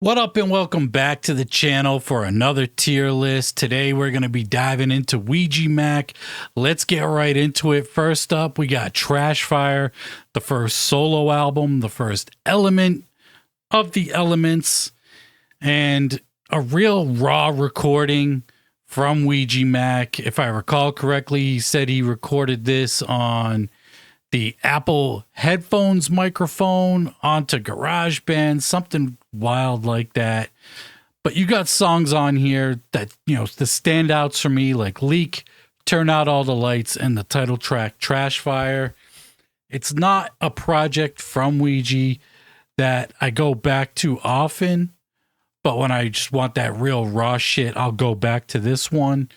What up and welcome back to the channel for another tier list. Today we're going to be diving into OUIJA MACC. Let's get right into it. First up, we got Trashfire, the first solo album, the first element of the elements, and a real raw recording from OUIJA MACC. If I recall correctly, he said he recorded this on the Apple headphones microphone onto GarageBand, something wild like that. But you got songs on here that, the standouts for me, like Leak, Turn Out All the Lights, and the title track, Trashfire. It's not a project from OUIJA that I go back to often, but when I just want that real raw shit, I'll go back to this one.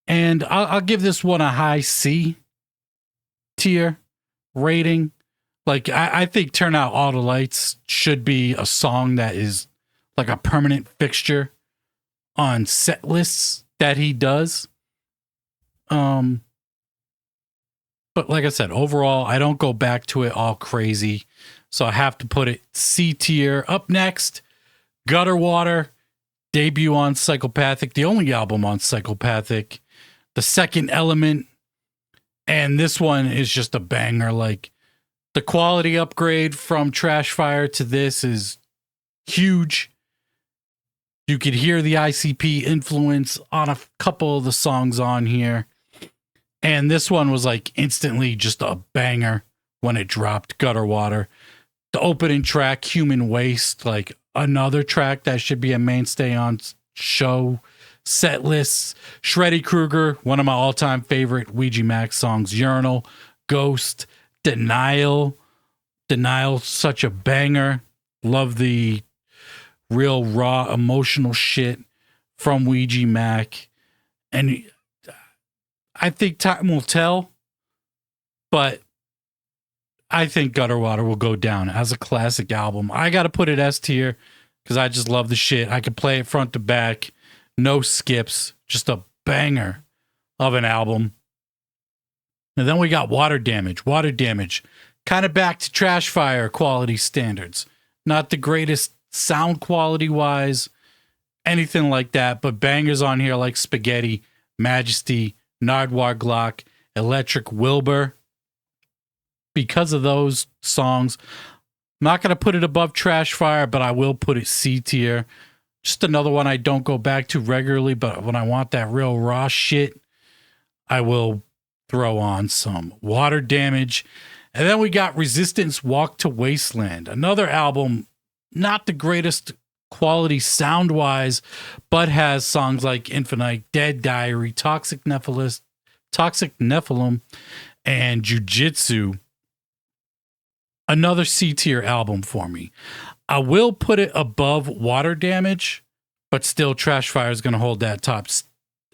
And I'll give this one a high C tier rating. Like, I think Turn Out All the Lights should be a song that is like a permanent fixture on set lists that he does. But like I said, overall, I don't go back to it all crazy. So I have to put it C tier. Up next, Gutterwater, debut on Psychopathic, the only album on Psychopathic, the second element. And this one is just a banger. Like, the quality upgrade from Trashfire to this is huge. You could hear the ICP influence on a couple of the songs on here. And this one was like instantly just a banger when it dropped, Gutterwater. The opening track, Human Waste, like another track that should be a mainstay on show set lists. Shreddy Krueger, one of my all-time favorite OUIJA MACC songs. Urinal, Ghost, Denial, such a banger. Love the real raw emotional shit from OUIJA MACC. And I think time will tell, but I think Gutterwater will go down as a classic album. I got to put it S tier because I just love the shit. I could play it front to back. No skips, just a banger of an album. And then we got Waterdamage. Waterdamage, kind of back to Trashfire quality standards. Not the greatest sound quality wise, anything like that, but bangers on here like Spaghetti, Majesty, Nardwar Glock, Electric Wilbur. Because of those songs, I'm not going to put it above Trashfire, but I will put it C tier. Just another one I don't go back to regularly, but when I want that real raw shit, I will throw on some Waterdamage. And then we got Resistance Walk to Wasteland, another album, not the greatest quality sound-wise, but has songs like Infinite, Dead Diary, Toxic Nephilim, and Jiu-Jitsu. Another C-tier album for me. I will put it above Waterdamage, but still Trashfire is going to hold that top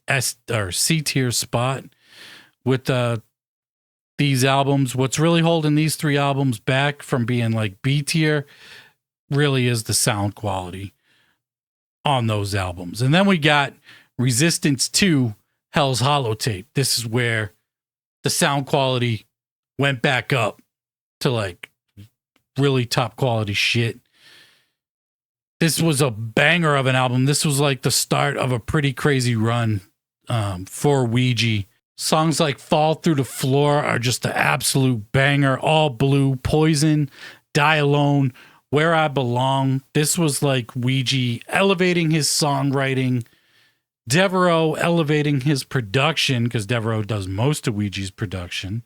S or C tier spot with these albums. What's really holding these three albums back from being like B tier really is the sound quality on those albums. And then we got Resistance 2, Hell's Holotape. This is where the sound quality went back up to like really top quality shit. This was a banger of an album. This was like the start of a pretty crazy run for OUIJA. Songs like Fall Through the Floor are just an absolute banger. All Blue, Poison, Die Alone, Where I Belong. This was like OUIJA elevating his songwriting. Devereaux elevating his production, because Devereaux does most of OUIJA's production.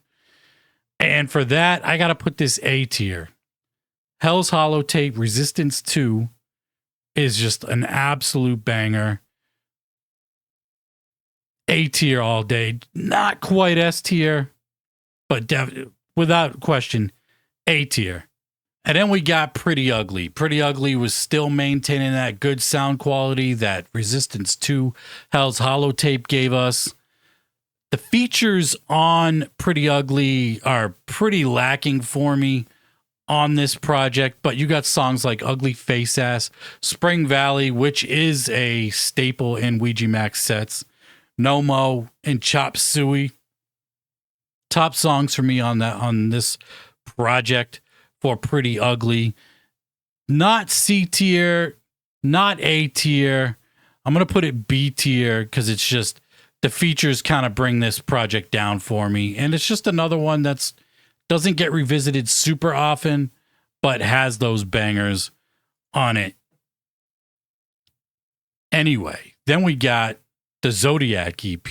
And for that, I got to put this A tier. Hell's Holotape, Resistance 2 is just an absolute banger. A tier all day. Not quite S tier, but without question, A tier. And then we got Pretty Ugly. Pretty Ugly was still maintaining that good sound quality that Resistance 2, Hell's Holotape gave us. The features on Pretty Ugly are pretty lacking for me on this project, but you got songs like Ugly Face Ass, Spring Valley, which is a staple in OUIJA MACC sets, No Mo, and Chop Suey. Top songs for me on this project for Pretty Ugly. Not C tier not A tier. I'm going to put it B tier because it's just the features kind of bring this project down for me. And it's just another one that's doesn't get revisited super often, but has those bangers on it. Anyway, then we got the Zodiac EP.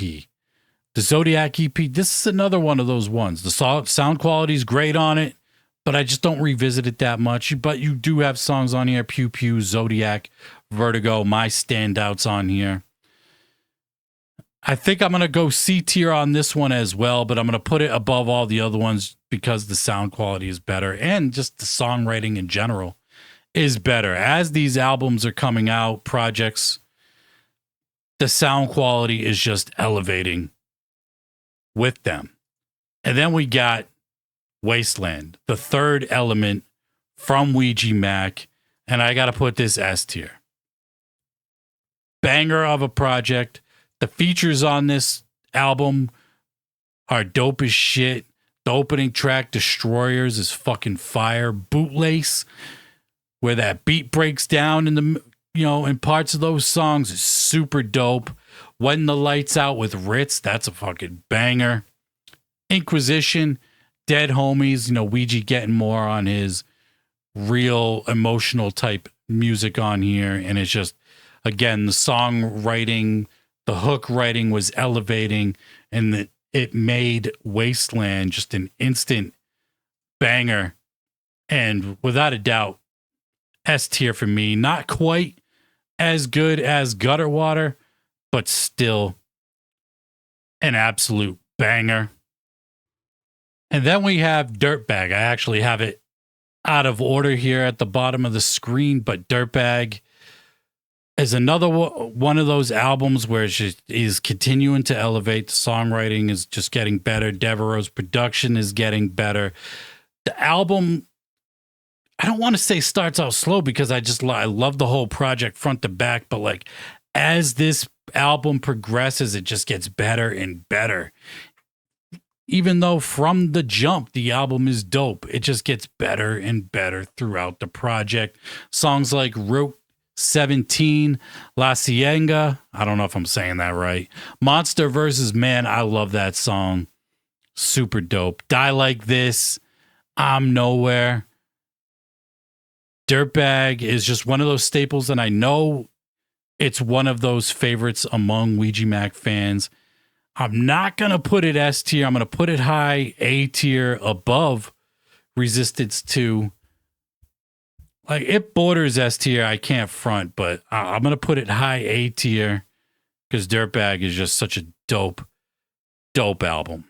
The Zodiac EP, this is another one of those ones. The sound quality is great on it, but I just don't revisit it that much. But you do have songs on here, Pew Pew, Zodiac, Vertigo, my standouts on here. I think I'm going to go C tier on this one as well, but I'm going to put it above all the other ones because the sound quality is better and just the songwriting in general is better. As these albums are coming out, projects, the sound quality is just elevating with them. And then we got Wasteland, the third element from OUIJA, and I got to put this S tier. Banger of a project. The features on this album are dope as shit. The opening track, Destroyers, is fucking fire. Bootlace, where that beat breaks down in the, in parts of those songs, is super dope. When the Lights Out with Ritz, that's a fucking banger. Inquisition, Dead Homies, OUIJA getting more on his real emotional type music on here. And it's just, again, the songwriting, the hook writing was elevating, and it made Wasteland just an instant banger. And without a doubt, S tier for me. Not quite as good as Gutterwater, but still an absolute banger. And then we have Dirtbag. I actually have it out of order here at the bottom of the screen, but Dirtbag is another one of those albums where is continuing to elevate. The songwriting is just getting better. Devereaux's production is getting better. The album, I don't want to say starts out slow because I love the whole project front to back, but like as this album progresses, it just gets better and better. Even though from the jump, the album is dope, it just gets better and better throughout the project. Songs like Route 17, La Cienga, I don't know if I'm saying that right. Monster versus Man, I love that song. Super dope. Die Like This, I'm Nowhere. Dirtbag is just one of those staples, and I know it's one of those favorites among OUIJA fans. I'm not going to put it S tier. I'm going to put it high A tier above Resistance 2. Like, it borders S tier. I can't front, but I'm going to put it high A tier because Dirtbag is just such a dope album.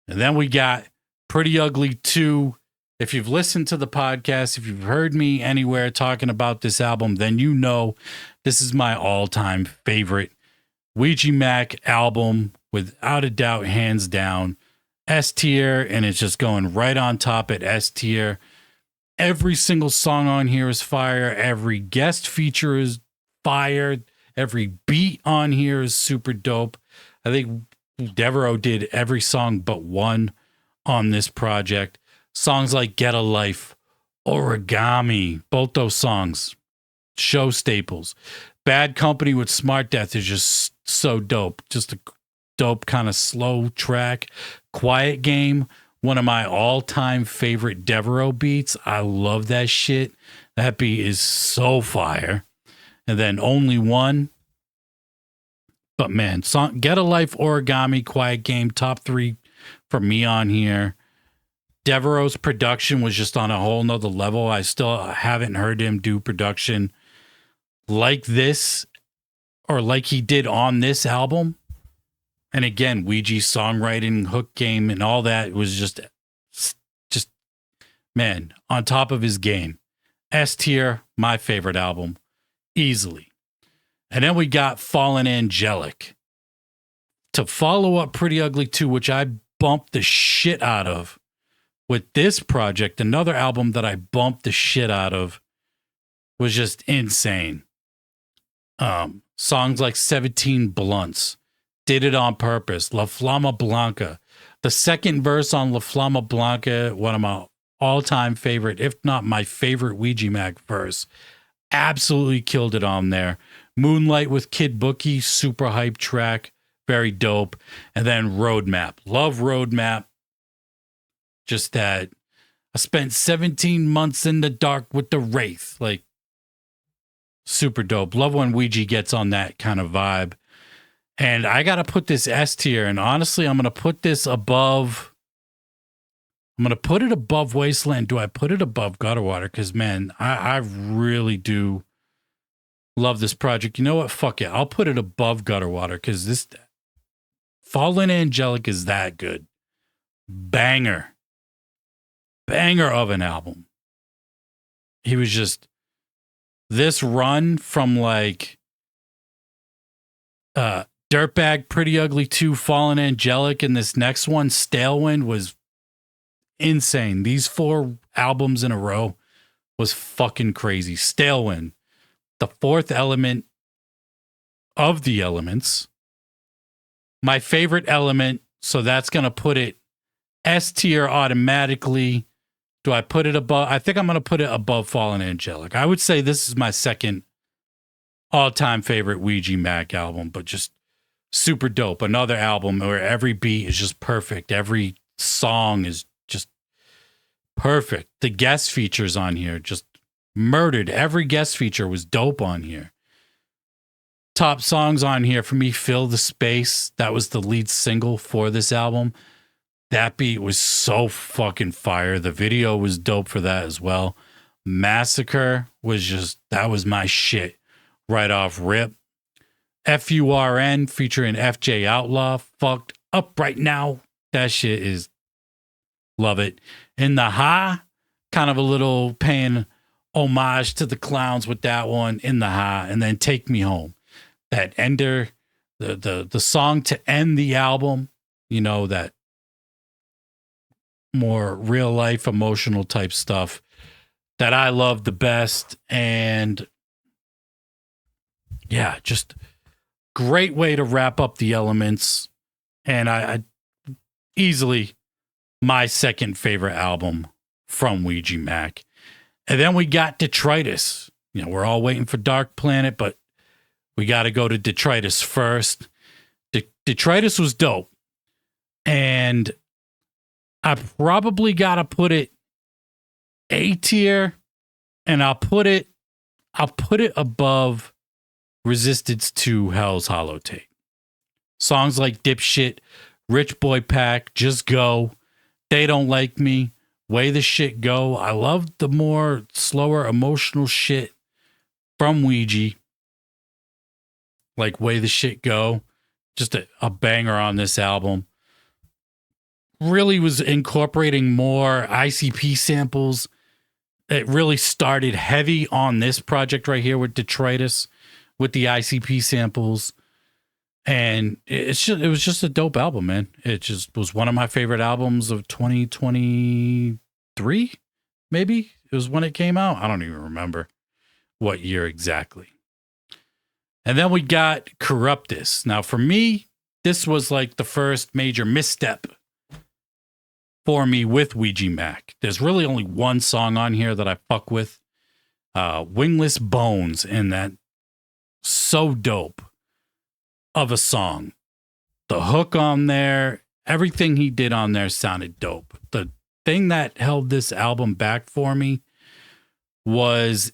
And then we got Pretty Ugly 2. If you've listened to the podcast, if you've heard me anywhere talking about this album, then you know this is my all-time favorite OUIJA album, without a doubt, hands down. S tier, and it's just going right on top at S tier. Every single song on here is fire. Every guest feature is fire. Every beat on here is super dope. I think Devereaux did every song but one on this project. Songs like Get a Life, Origami, both those songs, show staples. Bad Company with Smart Death is just so dope. Just a dope kind of slow track. Quiet Game, one of my all-time favorite Devereaux beats. I love that shit. That beat is so fire. And then Only One. But man, Get a Life, Origami, Quiet Game, top 3 for me on here. Devereaux's production was just on a whole nother level. I still haven't heard him do production like this or like he did on this album. And again, OUIJA songwriting, hook game, and all that was just man, on top of his game. S tier, my favorite album, easily. And then we got Fallen Angelic. To follow up Pretty Ugly 2, which I bumped the shit out of. With this project, another album that I bumped the shit out of was just insane. Songs like 17 Blunts, Did It on Purpose, La Flama Blanca. The second verse on La Flama Blanca, one of my all-time favorite, if not my favorite OUIJA verse. absolutely killed it on there. Moonlight with Kid Bookie, super hype track, very dope. And then Roadmap. Love Roadmap. Just that I spent 17 months in the dark with the Wraith. Like, super dope. Love when OUIJA gets on that kind of vibe. And I got to put this S tier. And honestly, I'm going to put this above. I'm going to put it above Wasteland. Do I put it above Gutterwater? Because, man, I really do love this project. You know what? Fuck it. I'll put it above Gutterwater because this Fallen Angelic is that good. Banger. Banger of an album. He was just, this run from like Dirtbag, Pretty Ugly 2, Fallen Angelic, and this next one, Stalewind, was insane. These 4 albums in a row was fucking crazy. Stalewind, the 4th element of the elements. My favorite element, so that's going to put it S tier automatically. Do I put it above? I think I'm going to put it above Fallen Angelic. I would say this is my second all-time favorite OUIJA MACC album, but just super dope. Another album where every beat is just perfect. Every song is just perfect. The guest features on here just murdered. Every guest feature was dope on here. Top songs on here for me, Fill the Space. That was the lead single for this album. That beat was so fucking fire. The video was dope for that as well. Massacre was just, that was my shit right off rip. FURN featuring FJ Outlaw, fucked up right now. That shit is, love it. In the Ha, kind of a little paying homage to the Clowns with that one, In the Ha. And then Take Me Home. That ender, the song to end the album, you know, that more real life emotional type stuff that I love the best. And yeah, just great way to wrap up the elements. And I easily my second favorite album from OUIJA MACC. And then we got Detritus. You know, we're all waiting for Darcc Planet, but we got to go to Detritus first. Detritus was dope. And I probably got to put it A tier, and I'll put it above Resistance to Hell's Holotape. Songs like Dipshit, Rich Boy Pack, Just Go, They Don't Like Me, Way the Shit Go. I love the more slower emotional shit from OUIJA. Like Way the Shit Go. Just a banger on this album. Really was incorporating more ICP samples. It really started heavy on this project right here with Detritus, with the ICP samples. And it was just a dope album, man. It just was one of my favorite albums of 2023, maybe. It was when it came out. I don't even remember what year exactly. And then we got Corruptus. Now, for me, this was like the first major misstep for me with OUIJA MACC. There's really only one song on here that I fuck with. Wingless Bones, and that so dope of a song. The hook on there, everything he did on there sounded dope. The thing that held this album back for me was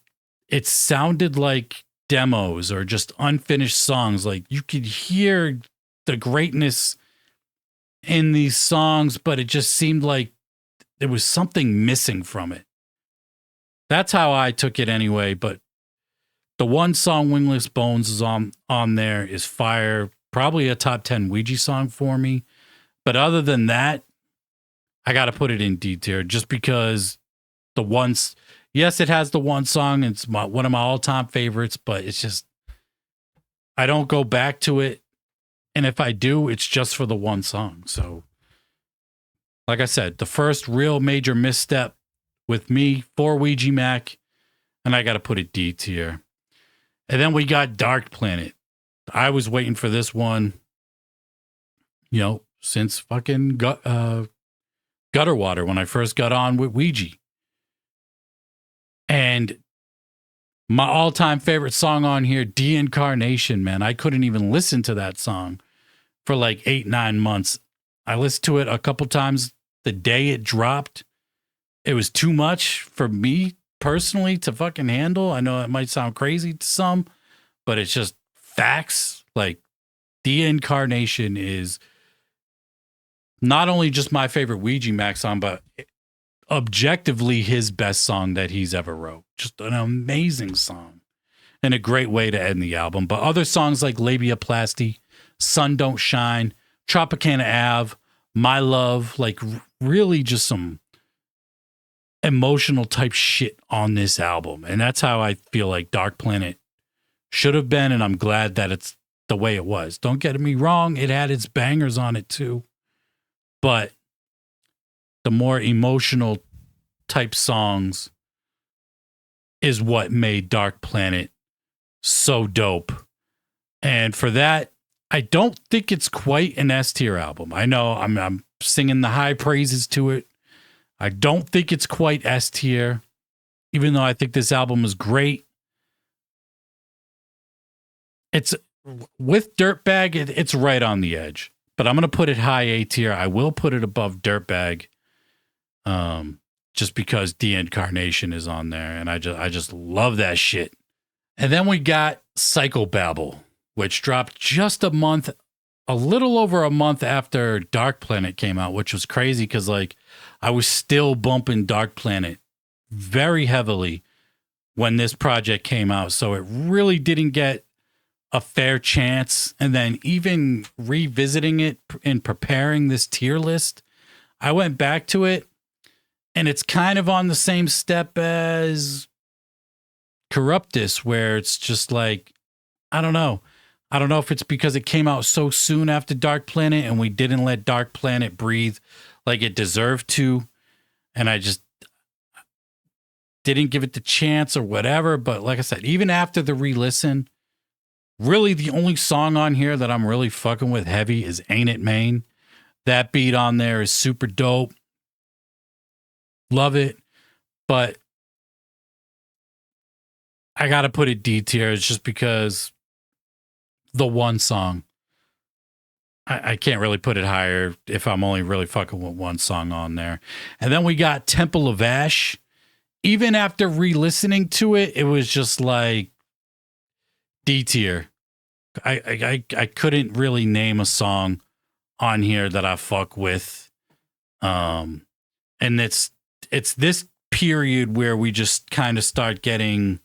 it sounded like demos or just unfinished songs. Like you could hear the greatness in these songs, but it just seemed like there was something missing from it. That's how I took it anyway. But the one song, Wingless Bones, is on there, is fire. Probably a top 10 OUIJA song for me. But other than that, I got to put it in D tier just because yes, it has the one song. It's one of my all-time favorites, but it's just, I don't go back to it. And if I do, it's just for the one song. So, like I said, the first real major misstep with me for OUIJA MACC, and I got to put it D tier. And then we got Darcc Planet. I was waiting for this one, you know, since fucking Gutterwater when I first got on with OUIJA. And My all-time favorite song on here, De-Incarnation, man. I couldn't even listen to that song for like 8-9 months. I listened to it a couple times the day it dropped. It was too much for me personally to fucking handle. I know it might sound crazy to some, but it's just facts. Like, De-Incarnation is not only just my favorite Ouija MACC song, but objectively his best song that he's ever wrote. Just an amazing song and a great way to end the album. But other songs like Labiaplasty, Sun Don't Shine, Tropicana Ave, My Love, like really just some emotional type shit on this album. And that's how I feel like Darcc Planet should have been. And I'm glad that it's the way it was. Don't get me wrong. It had its bangers on it too. But the more emotional type songs is what made Darcc Planet so dope. And for that, I don't think it's quite an S tier album. I know I'm singing the high praises to it. I don't think it's quite S tier, even though I think this album is great. It's with Dirtbag, it's right on the edge. But I'm going to put it high A tier. I will put it above Dirtbag. Just because De-Incarnation is on there, and I just love that shit. And then we got Psychobabble, which dropped just a little over a month after Darcc Planet came out, which was crazy because like I was still bumping Darcc Planet very heavily when this project came out, so it really didn't get a fair chance. And then even revisiting it and preparing this tier list, I went back to it. And it's kind of on the same step as Corruptus, where it's just like, I don't know. I don't know if it's because it came out so soon after Darcc Planet and we didn't let Darcc Planet breathe like it deserved to. And I just didn't give it the chance or whatever. But like I said, even after the re-listen, really the only song on here that I'm really fucking with heavy is Ain't It Main. That beat on there is super dope. Love it, but I got to put it D tier. It's just because the one song. I can't really put it higher if I'm only really fucking with one song on there. And then we got Temple of Ash. Even after re-listening to it, it was just like D tier. I couldn't really name a song on here that I fuck with. And it's this period where we just kind of start getting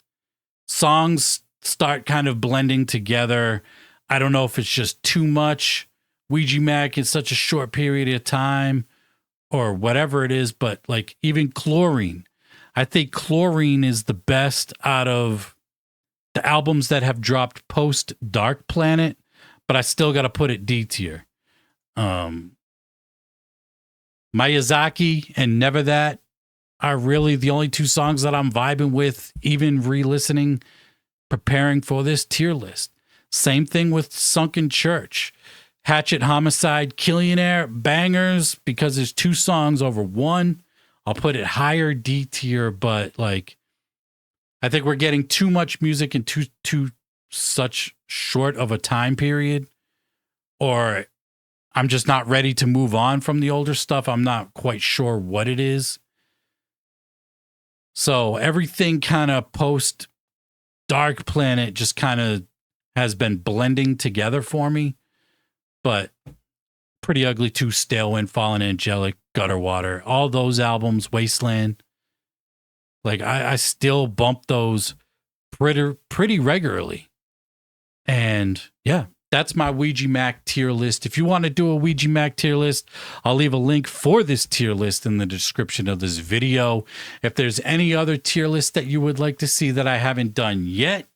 songs start kind of blending together. I don't know if it's just too much OUIJA MACC in such a short period of time or whatever it is, but like even Chlorine. I think Chlorine is the best out of the albums that have dropped post Darcc Planet, but I still got to put it D tier. Miyazaki and Never That are really the only two songs that I'm vibing with, even re-listening, preparing for this tier list. Same thing with Sunken Church. Hatchet, Homicide, Killionaire, bangers, because there's two songs over one. I'll put it higher D tier, but like, I think we're getting too much music in too such short of a time period, or I'm just not ready to move on from the older stuff. I'm not quite sure what it is. So everything kind of post Darcc Planet just kind of has been blending together for me. But Pretty Ugly 2, Stalewind, Fallen Angelic, Gutterwater, all those albums, Wasteland. Like I still bump those pretty regularly. And yeah, that's my OUIJA MACC tier list. If you want to do a OUIJA MACC tier list, I'll leave a link for this tier list in the description of this video. If there's any other tier list that you would like to see that I haven't done yet,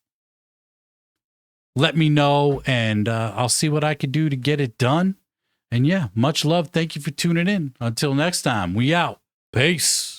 let me know, and I'll see what I can do to get it done. And yeah, much love. Thank you for tuning in. Until next time, we out. Peace.